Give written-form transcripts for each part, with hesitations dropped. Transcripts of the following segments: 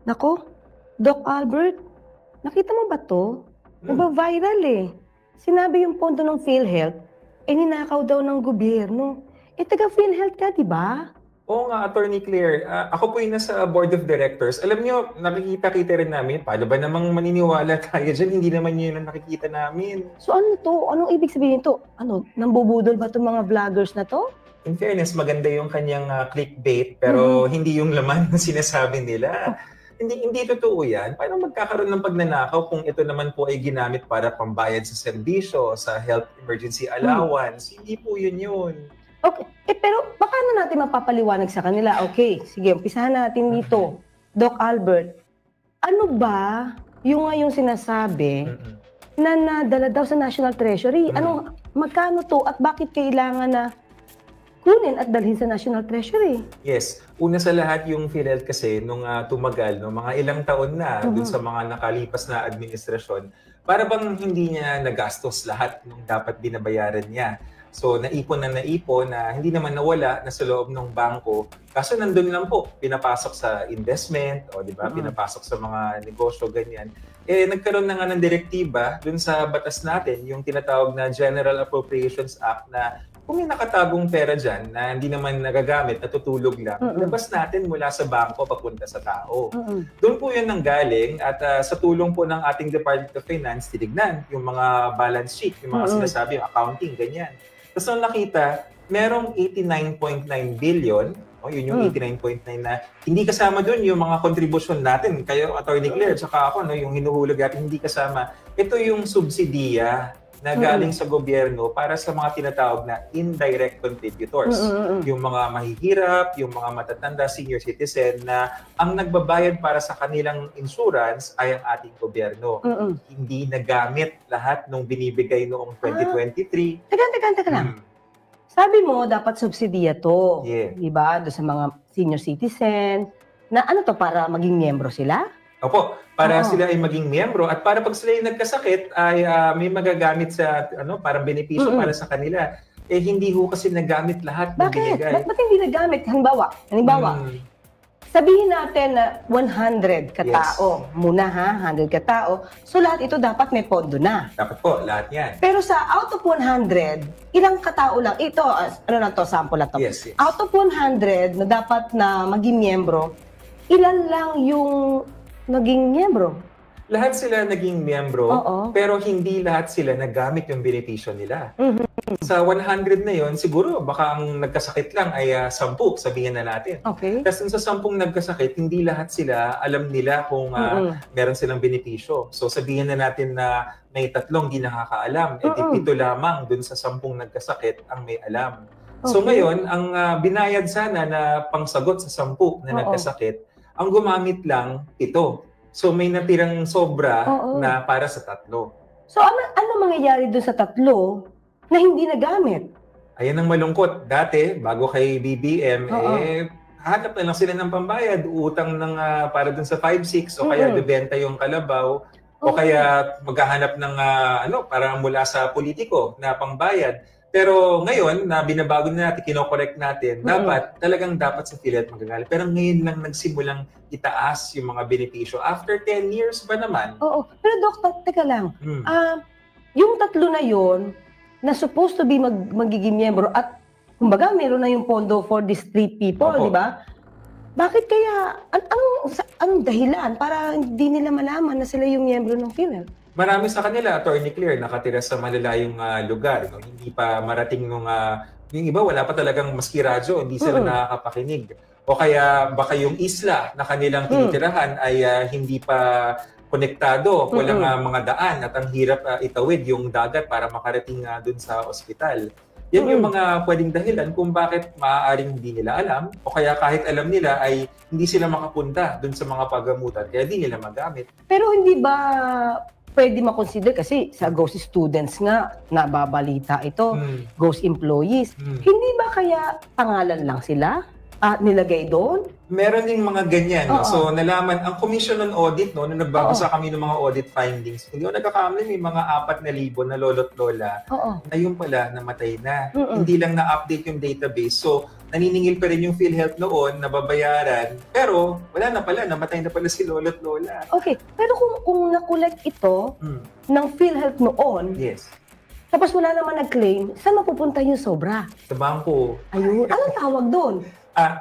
Nako, Doc Albert, nakita mo ba to? Nagba-viral eh. Sinabi yung pondo ng PhilHealth, ninakaw daw ng gobyerno. Taga PhilHealth ka, di ba? Oo nga, Attorney Claire. Ako po yung nasa Board of Directors. Alam nyo, nakikita-kita rin namin. Paano ba namang maniniwala tayo dyan? Hindi naman yun ang nakikita namin. So ano to? Anong ibig sabihin to? Ano, nambubudol ba itong mga vloggers na to? In fairness, maganda yung kanyang clickbait, pero hindi yung laman na sinasabi nila. Hindi totoo yan. Paano magkakaroon ng pagnanakaw kung ito naman po ay ginamit para pambayad sa serbisyo, sa health emergency allowance? Hindi po yun. Okay. Pero paano natin mapapaliwanag sa kanila? Okay, sige, umpisahan natin dito. Doc Albert, ano ba yung ngayong sinasabi na nadala daw sa National Treasury? Magkano to at bakit kailangan na kunin at dalhin sa National Treasury? Yes. Una sa lahat yung PhilHealth kasi nung tumagal, mga ilang taon na dun sa mga nakalipas na administrasyon, para bang hindi niya nagastos lahat ng dapat binabayaran niya. So naipon na hindi naman nawala na sa loob ng bangko. Kaso nandun lang po, pinapasok sa investment, o di ba, pinapasok sa mga negosyo, ganyan. Nagkaroon na nga ng direktiba dun sa batas natin, yung tinatawag na General Appropriations Act, na kung may nakatagong pera dyan na hindi naman nagagamit, natutulog lang, labas natin mula sa bangko papunta sa tao. Doon po yun nanggaling at sa tulong po ng ating Department of Finance, tinignan yung mga balance sheet, yung mga sinasabi, yung accounting, ganyan. Tapos nung nakita, merong 89.9 billion, yun yung 89.9 na hindi kasama doon yung mga contribution natin. Kayo, Attorney Claire, tsaka ako, yung hinuhulog natin, hindi kasama. Ito yung subsidiya na galing sa gobyerno para sa mga tinatawag na indirect contributors. Yung mga mahihirap, yung mga matatanda, senior citizen na ang nagbabayad para sa kanilang insurance ay ang ating gobyerno. Hindi nagamit lahat nung binibigay noong 2023. Teka lang. Sabi mo, dapat subsidiya to. Yeah. Diba? Doon sa mga senior citizen. Na ano to, para maging miyembro sila? Opo, para sila ay maging miyembro at para pag sila ay nagkasakit ay may magagamit sa parang benepisyo para sa kanila. Hindi ho kasi nagamit lahat ng binigay. Ba't hindi nagamit? Halimbawa, sabihin natin na 100 katao. Muna 100 katao. So lahat ito dapat may pondo na. Dapat po, lahat yan. Pero sa out of 100, ilang katao lang? Ito, sample na to. Yes. Out of 100 na dapat na maging miyembro, ilan lang yung naging miyembro? Lahat sila naging miyembro, pero hindi lahat sila nagamit yung benepisyo nila. Sa 100 na yon, siguro baka ang nagkasakit lang ay 10, sabihin na natin. Okay. Kasi sa 10 nagkasakit, hindi lahat sila alam nila kung meron silang benepisyo. So sabihin na natin na may 3 di nakakaalam, 7 lamang dun sa 10 nagkasakit ang may alam. So ngayon, ang binayad sana na pangsagot sa 10 na nagkasakit, ang gumamit lang 7. So may natirang sobra na para sa 3. So ano mangyayari doon sa 3 na hindi nagamit? Ayan ang malungkot. Dati, bago kay BBM, hanap na lang sila ng pambayad, utang ng para dun sa 5-6 o kaya bebenta yung kalabaw o kaya maghahanap ng para mula sa politiko na pambayad. Pero ngayon, na binabago na natin, kinokorek natin, dapat sa PhilHealth magagali. Pero ngayon lang nagsimulang itaas yung mga benepisyo. After 10 years ba naman? Oo. Pero Doktor, teka lang. Yung 3 na yon na supposed to be magiging miyembro at kumbaga meron na yung pondo for these 3 people, di ba? Bakit kaya, anong dahilan para hindi nila malaman na sila yung miyembro ng PhilHealth? Marami sa kanila, Attorney Claire, nakatira sa malalayong lugar. Hindi pa marating yung iba, wala pa talagang maski radyo, hindi sila nakakapakinig. O kaya baka yung isla na kanilang tinitirahan ay hindi pa konektado, walang mga daan at ang hirap itawid yung dagat para makarating dun sa ospital. Yan yung mga pwedeng dahilan kung bakit maaaring hindi nila alam o kaya kahit alam nila ay hindi sila makapunta dun sa mga paggamutan kaya hindi nila magamit. Pero hindi ba pwede makonsider kasi sa ghost students nga nababalita ito, ghost employees. Hindi ba kaya pangalan lang sila nilagay doon? Meron ding mga ganyan. No? So nalaman, ang Commission on Audit, no, nung nagbabasa kami ng mga audit findings, hindi ko nagkakamali, may mga 4,000 na lolo't lola na yung pala namatay na. Hindi lang na-update yung database. So naniningil pa rin yung PhilHealth noon, nababayaran, pero wala na pala, namatay na pala si lolo't lola. Okay, pero kung na-collect ito ng PhilHealth noon, Yes. tapos wala naman nag-claim, saan mapupunta yung sobra? Sa bangko. Ayun, anong tawag doon?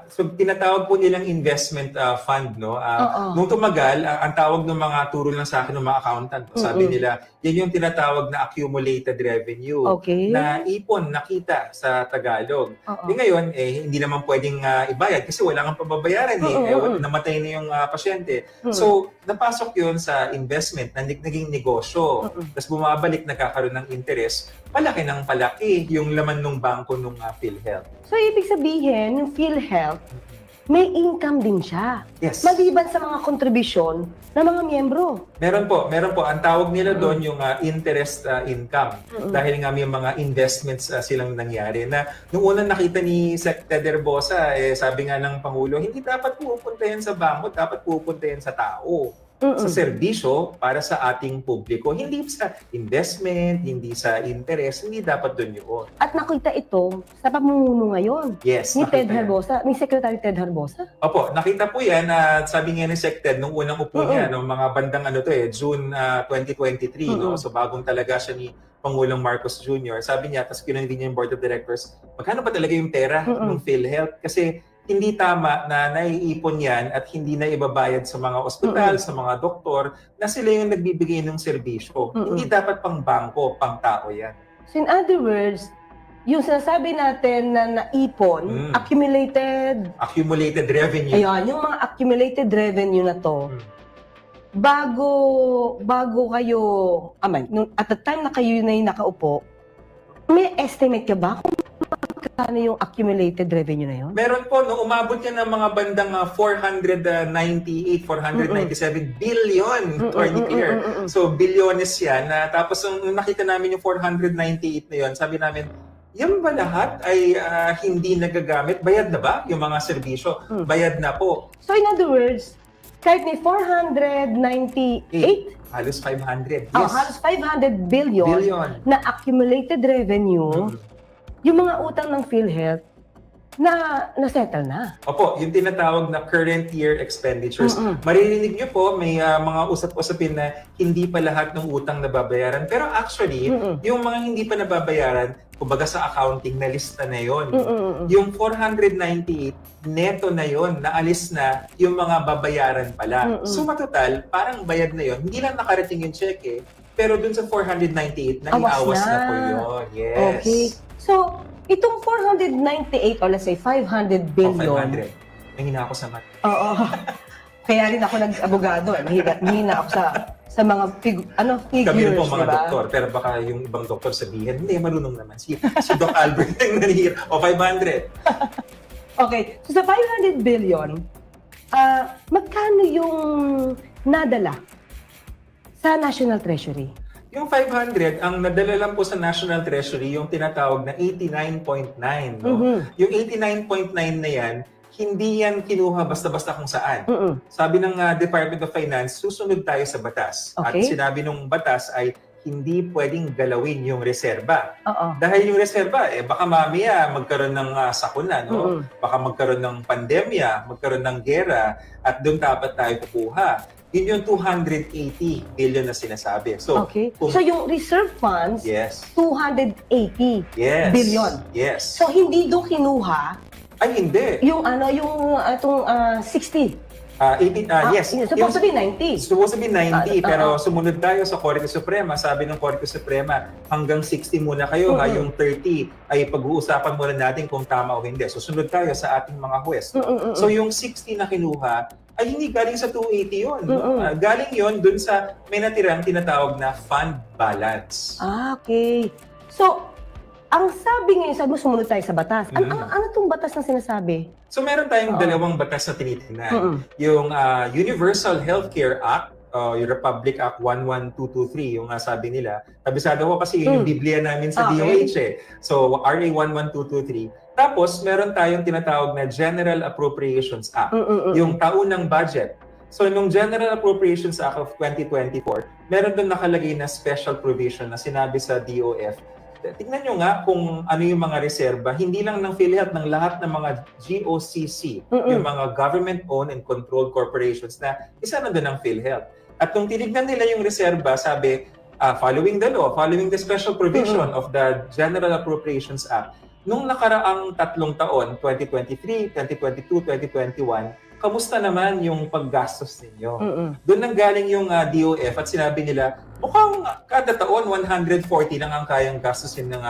So tinatawag po nilang investment fund, no? Oo. Nung tumagal, ang tawag ng mga turo lang sa akin ng mga accountant, sabi nila, yan yung tinatawag na accumulated revenue. Okay. Na ipon, nakita sa Tagalog. Oo. Ngayon, hindi naman pwedeng ibayad kasi wala kang pababayaran namatay na yung pasyente. So, napasok yun sa investment na naging negosyo. Tapos bumabalik, nagkakaroon ng interest. Palaki ng palaki yung laman ng bangko ng PhilHealth. So, ibig sabihin, yung PhilHealth, may income din siya. Yes. Maliban sa mga kontribusyon ng mga miyembro. Meron po. Ang tawag nila doon yung interest income. Dahil nga may mga investments silang nangyari. Na nung unang nakita ni Sec. Ted Herbosa, sabi nga ng Pangulo, hindi dapat pupunta yan sa bangko, dapat pupunta yan sa tao. Sa serbisyo para sa ating publiko. Hindi sa investment, hindi sa interest, hindi dapat doon yun. At nakita ito sa pamumuno ngayon Yes, ni Ted nakita yan. Herbosa, ni Secretary Ted Herbosa. Opo, nakita po yan at sabi nga ni Sec. Ted nung unang upo niya, nung mga bandang June 2023, no? So bagong talaga siya ni Pangulong Marcos Jr. Sabi niya, tapos kinunod niya yung Board of Directors, magkano ba talaga yung pera ng PhilHealth? Kasi hindi tama na naiipon yan at hindi na ibabayad sa mga ospital, sa mga doktor, na sila yung nagbibigay ng serbisyo. Hindi dapat pang bangko, pang tao yan. So in other words, yung sinasabi natin na naipon, accumulated revenue. Ayun, yung mga accumulated revenue na to, bago kayo, at the time na kayo na yung nakaupo, may estimate ka ba kung magkano yung accumulated revenue na yun? Meron po, no, umabot yan ng mga bandang 497 billion, Attorney Claire. So, bilyones yan. Tapos, nung nakita namin yung 498 na yun, sabi namin, yan ba lahat ay hindi nagagamit? Bayad na ba yung mga serbisyo? Bayad na po. So, in other words, kahit may 498, halos 500. Yes. halos 500 billion na accumulated revenue, yung mga utang ng PhilHealth na settle na. Opo, yung tinatawag na current year expenditures. Maririnig nyo po, may mga usap-usapin na hindi pa lahat ng utang nababayaran. Pero actually, yung mga hindi pa nababayaran, kumbaga sa accounting, na lista na yon. Yung 498, neto na yon, naalis na yung mga babayaran pala. So matotal, parang bayad na yon. Hindi lang nakarating yung cheque, pero dun sa 498, naiawas na po yun. Yes. Okay. So, itong 498 or let's say 500 billion. 500. Nangina ako sa math. Oo. Kaya rin ako nag-abogado. Mahina ako sa mga figures, Kami rin po mga diba? doktor, pero baka yung ibang doktor sabihin, hindi, marunong naman. Si Doc Albert ang nanihir. O, 500. Okay. So, sa 500 billion, magkano yung nadala sa National Treasury? Yung 500, ang nadala lang po sa National Treasury, yung tinatawag na 89.9. No? Yung 89.9 na yan, hindi yan kinuha basta-basta kung saan. Sabi ng Department of Finance, susunod tayo sa batas. Okay. At sinabi ng batas ay hindi pwedeng galawin yung reserba. Oo. Dahil yung reserba, baka mamaya magkaroon ng sakuna, no? Baka magkaroon ng pandemya, magkaroon ng gera, at doon dapat tayo kukuha. Yun yung 280 billion na sinasabi. So, Okay. So, yung reserve funds, yes. 280 billion. Yes. So, hindi doon kinuha Ay, hindi. yung itong 60. 18, yes. Supposed to be 90. Supposed to be 90, pero sumunod tayo sa Korte Suprema. Sabi ng Korte Suprema, hanggang 60 muna kayo, yung 30 ay pag-uusapan muna natin kung tama o hindi. Susunod tayo sa ating mga huwes. So yung 60 na kinuha, ay hindi galing sa 280 yun. Galing yun dun sa may natirang tinatawag na fund balance. Okay. So, ang sabi ngayon, sabi mo sumunod tayo sa batas. Ano itong batas na sinasabi? So meron tayong dalawang batas na tinitingnan. Yung Universal Healthcare Act, yung Republic Act 11223, yung sabi nila. Kabisado ko kasi yung Biblia namin sa DOH eh. So RA 11223. Tapos meron tayong tinatawag na General Appropriations Act, yung taunang budget. So nung General Appropriations Act of 2024, meron doon nakalagay na special provision na sinabi sa DOF, tingnan nyo nga kung ano yung mga reserba, hindi lang ng PhilHealth, ng lahat ng mga GOCC, yung mga government-owned and controlled corporations na isa na doon ng PhilHealth. At nung tinignan nila yung reserba, sabi, following the law, following the special provision of the General Appropriations Act, nung nakaraang 3 taon, 2023, 2022, 2021, kamusta naman yung paggastos ninyo? Doon nang galing yung DOF at sinabi nila, mukhang kada taon 140 lang ang kayang gastusin ng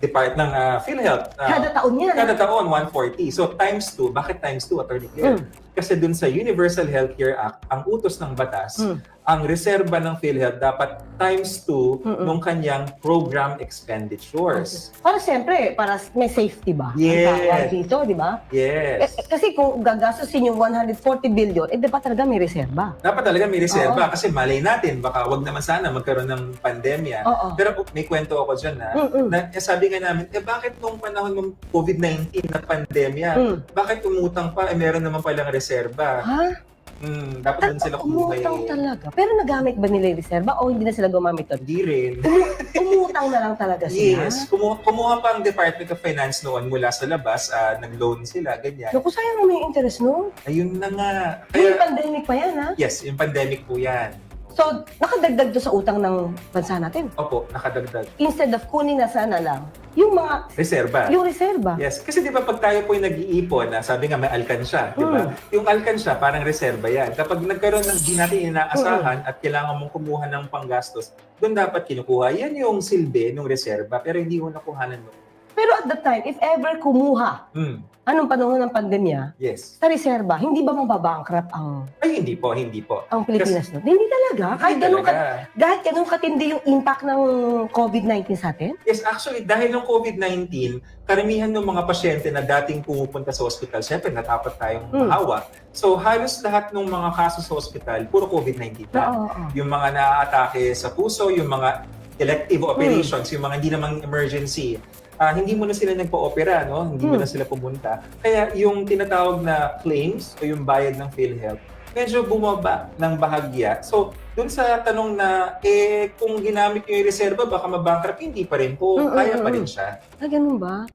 ng PhilHealth. Kada taon yan. Kada taon 140. So times 2. Bakit times 2, Attorney Claire? Kasi dun sa Universal Healthcare Act, ang utos ng batas, ang reserba ng PhilHealth dapat times 2 nung kanyang program expenditures. Para siyempre, para may safety ba? Yes. Ang tawag dito, di ba? Yes. Kasi kung gagastusin yung 140 billion, dapat talaga may reserba. Dapat talaga may reserba kasi malay natin, baka wag naman sana magkaroon ng pandemya. Pero may kwento ako dyan na sabi nga namin, bakit nung panahon ng COVID-19 na pandemya, bakit umutang pa, meron naman palang reserba? Dapat din sila kumuha. Umutang talaga. Pero nagamit ba nila yung reserba o hindi na sila gumamit doon? Hindi rin. Umutang na lang talaga sila? Yes. Kumuha pa ang Department of Finance noon mula sa labas, nag-loan sila, ganyan. Naku, sayang naman yung interest no? Ayun na nga. Yung pandemic pa yan, ha? Yes, yung pandemic po yan. So, nakadagdag doon sa utang ng bansa natin. Opo, nakadagdag. Instead of kunin na sana lang, yung mga... Reserba. Yung reserba. Yes. Kasi di ba pag tayo po yung nag-iipon, sabi nga may alkansya, di ba? Yung alkansya, parang reserba yan. Kapag nagkaroon ng di natin inaasahan at kailangan mong kumuha ng panggastos, doon dapat kinukuha. Yan yung silbi ng reserba, pero hindi mo nakuhanan mo. Pero at that time, if ever kumuha, anong panahon ng pandemya, yes, sa reserba, hindi ba mababangkrap ang... Ay, hindi po, hindi po. Ang Pilipinas no? Hindi talaga. Kahit ganun katindi yung impact ng COVID-19 sa atin? Yes, actually, dahil ng COVID-19, karamihan ng mga pasyente na dating pumupunta sa hospital, syempre natapos tayong mahawa. So, halos lahat ng mga kaso sa hospital, puro COVID-19 na. Yung mga naaatake sa puso, yung mga elective operations, yung mga hindi namang emergency, hindi mo na sila nagpa-opera, no? Hindi mo na sila pumunta. Kaya yung tinatawag na claims o yung bayad ng PhilHealth, medyo bumaba ng bahagya. So, dun sa tanong na, kung ginamit nyo yung reserva, baka mabankrupt, hindi pa rin po. Kaya pa rin siya. Ganun ba?